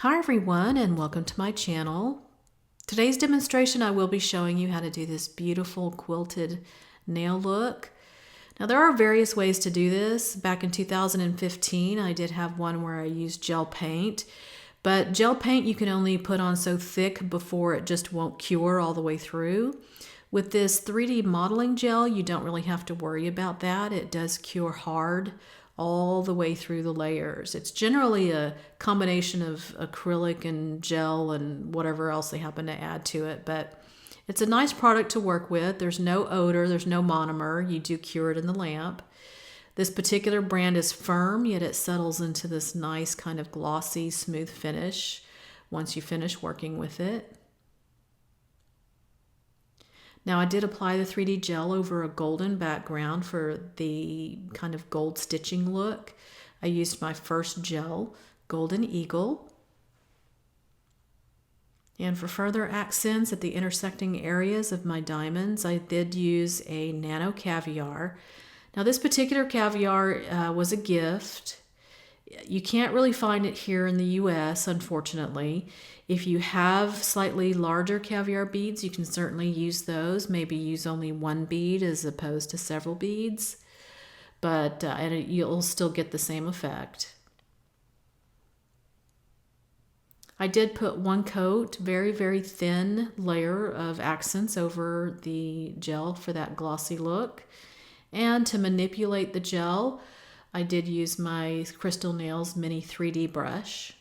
Hi everyone, and welcome to my channel. Today's demonstration I will be showing you how to do this beautiful quilted nail look. Now there are various ways to do this. Back in 2015 I did have one where I used gel paint, but gel paint you can only put on so thick before it just won't cure all the way through. With this 3D modeling gel you don't really have to worry about that. It does cure hard all the way through the layers. It's generally a combination of acrylic and gel and whatever else they happen to add to it, but it's a nice product to work with. There's no odor, there's no monomer. You do cure it in the lamp. This particular brand is firm, yet it settles into this nice kind of glossy, smooth finish once you finish working with it. Now I did apply the 3D gel over a golden background for the kind of gold stitching look. I used my first gel, Golden Eagle. And for further accents at the intersecting areas of my diamonds, I did use a nano caviar. Now this particular caviar was a gift. You can't really find it here in the US, unfortunately. If you have slightly larger caviar beads, you can certainly use those. Maybe use only one bead as opposed to several beads, but you'll still get the same effect. I did put one coat, very, very thin layer of accents over the gel for that glossy look. And to manipulate the gel, I did use my Crystal Nails mini 3D brush.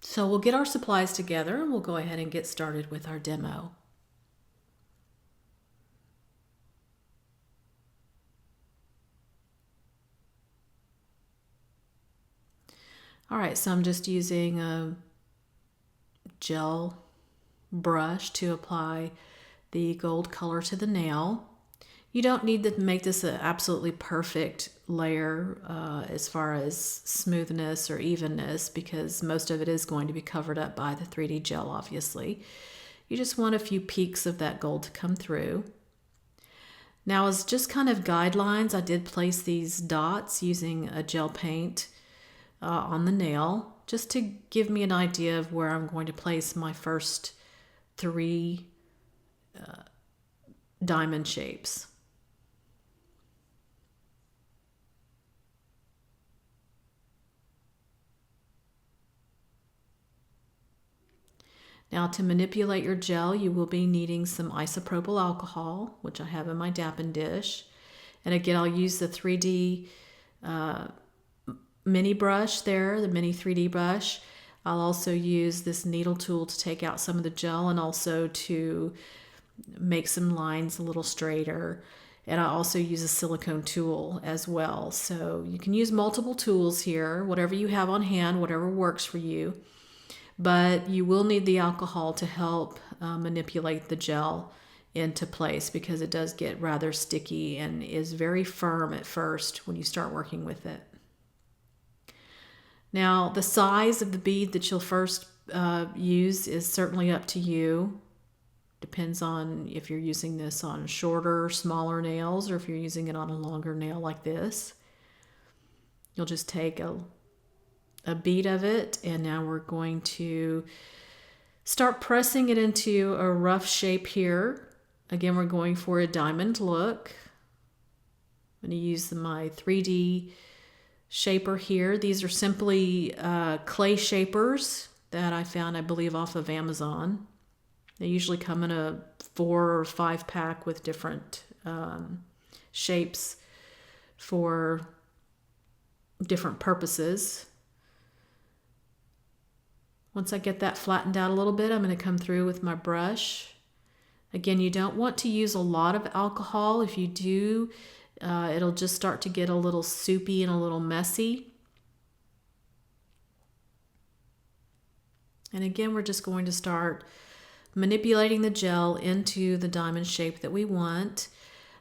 So we'll get our supplies together and we'll go ahead and get started with our demo. All right, so I'm just using a gel brush to apply the gold color to the nail. You don't need to make this an absolutely perfect layer as far as smoothness or evenness, because most of it is going to be covered up by the 3D gel, obviously. You just want a few peaks of that gold to come through. Now, as just kind of guidelines, I did place these dots using a gel paint on the nail, just to give me an idea of where I'm going to place my first three diamond shapes. Now to manipulate your gel, you will be needing some isopropyl alcohol, which I have in my dappen dish. And again, I'll use the 3D mini brush there, the mini 3D brush. I'll also use this needle tool to take out some of the gel and also to make some lines a little straighter. And I also use a silicone tool as well. So you can use multiple tools here, whatever you have on hand, whatever works for you. But you will need the alcohol to help manipulate the gel into place, because it does get rather sticky and is very firm at first when you start working with it. Now, the size of the bead that you'll first use is certainly up to you. Depends on if you're using this on shorter, smaller nails, or if you're using it on a longer nail like this. You'll just take a bead of it, and now we're going to start pressing it into a rough shape here. Again, we're going for a diamond look. I'm going to use my 3D shaper here. These are simply clay shapers that I found, I believe, off of Amazon. They usually come in a 4 or 5 pack with different shapes for different purposes. Once I get that flattened out a little bit, I'm going to come through with my brush. Again, you don't want to use a lot of alcohol. If you do, it'll just start to get a little soupy and a little messy. And again, we're just going to start manipulating the gel into the diamond shape that we want.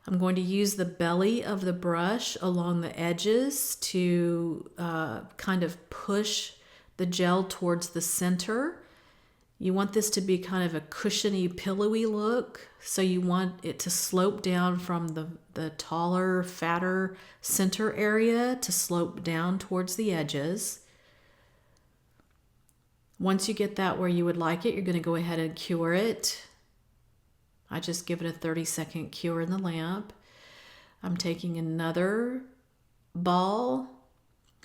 I'm going to use the belly of the brush along the edges to kind of push the gel towards the center You want this to be kind of a cushiony, pillowy look. So you want it to slope down from the taller, fatter center area to slope down towards the edges. Once you get that where you would like it, you're going to go ahead and cure it. I just give it a 30-second cure in the lamp. I'm taking another ball,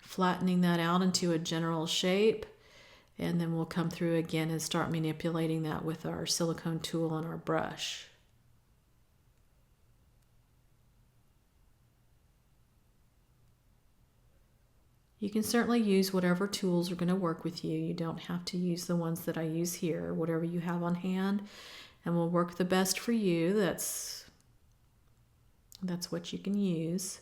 flattening that out into a general shape, and then we'll come through again and start manipulating that with our silicone tool and our brush. You can certainly use whatever tools are going to work with you. You don't have to use the ones that I use here. Whatever you have on hand and will work the best for you, that's what you can use.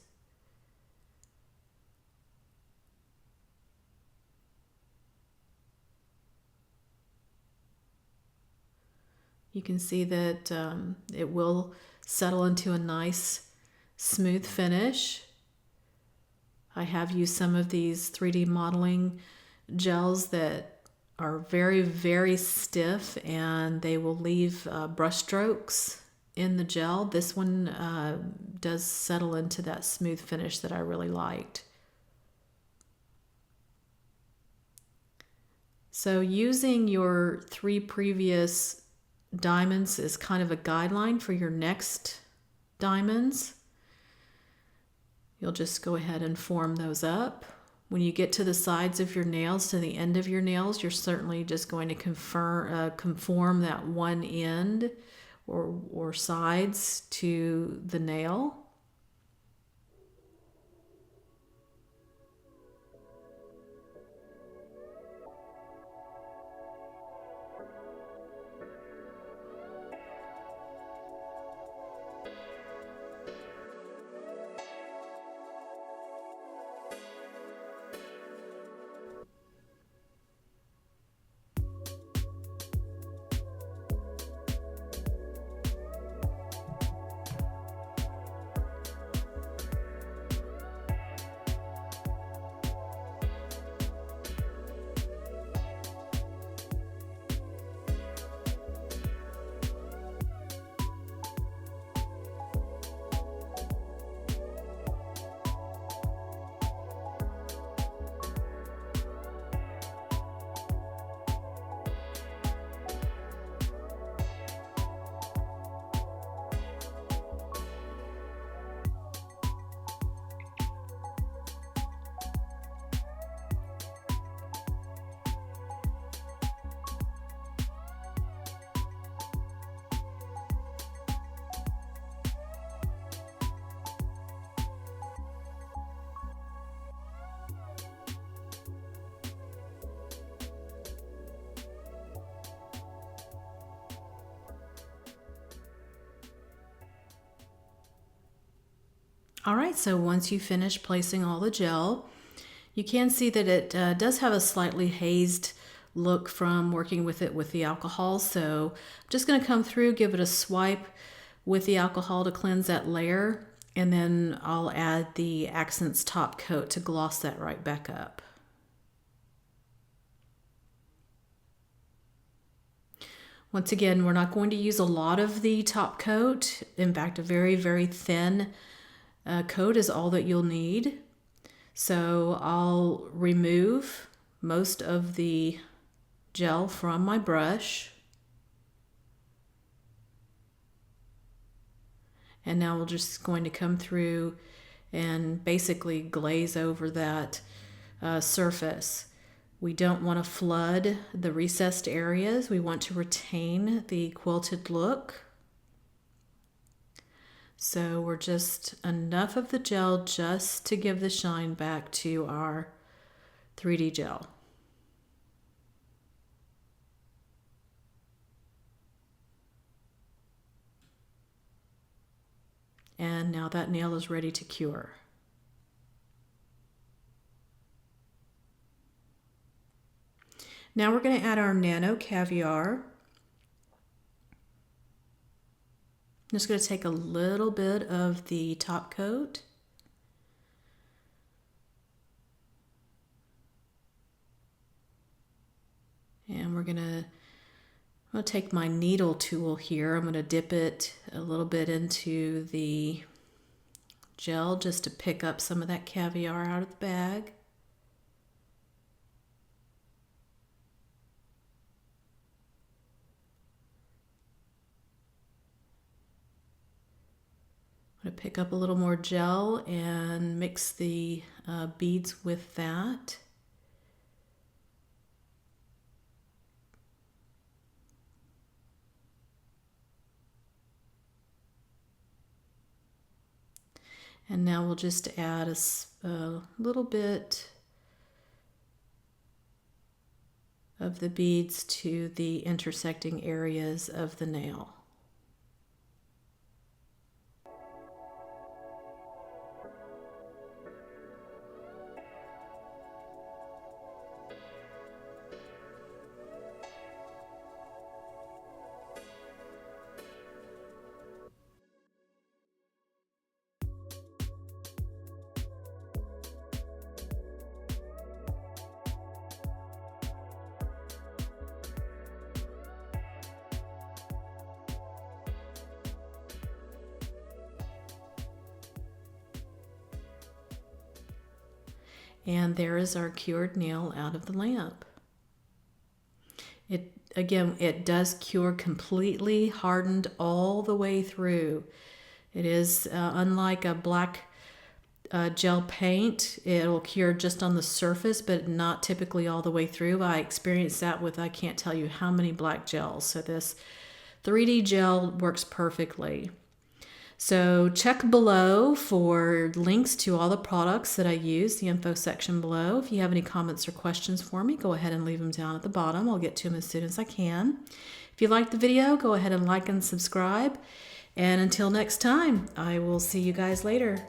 You can see that it will settle into a nice smooth finish. I have used some of these 3D modeling gels that are very, very stiff, and they will leave brush strokes in the gel. This one does settle into that smooth finish that I really liked. So using your 3 previous diamonds is kind of a guideline for your next diamonds. You'll just go ahead and form those up. When you get to the sides of your nails, to the end of your nails, you're certainly just going to conform that one end or sides to the nail. All right, so once you finish placing all the gel, you can see that it does have a slightly hazed look from working with it with the alcohol. So I'm just going to come through, give it a swipe with the alcohol to cleanse that layer, and then I'll add the Accents top coat to gloss that right back up. Once again, we're not going to use a lot of the top coat. In fact, a very, very thin coat is all that you'll need. So I'll remove most of the gel from my brush. And now we're just going to come through and basically glaze over that surface. We don't want to flood the recessed areas. We want to retain the quilted look. So we're just enough of the gel just to give the shine back to our 3D gel. And now that nail is ready to cure. Now we're going to add our nano caviar. I'm just going to take a little bit of the top coat. And we're going to I'm going to take my needle tool here. I'm going to dip it a little bit into the gel just to pick up some of that caviar out of the bag. I'm going to pick up a little more gel and mix the beads with that. And now we'll just add a little bit of the beads to the intersecting areas of the nail. And there is our cured nail out of the lamp. It does cure completely, hardened all the way through. It is unlike a black gel paint. It'll cure just on the surface, but not typically all the way through. I experienced that with I can't tell you how many black gels. So this 3D gel works perfectly. So check below for links to all the products that I use, the info section below. If you have any comments or questions for me, go ahead and leave them down at the bottom. I'll get to them as soon as I can. If you liked the video, go ahead and like and subscribe. And until next time, I will see you guys later.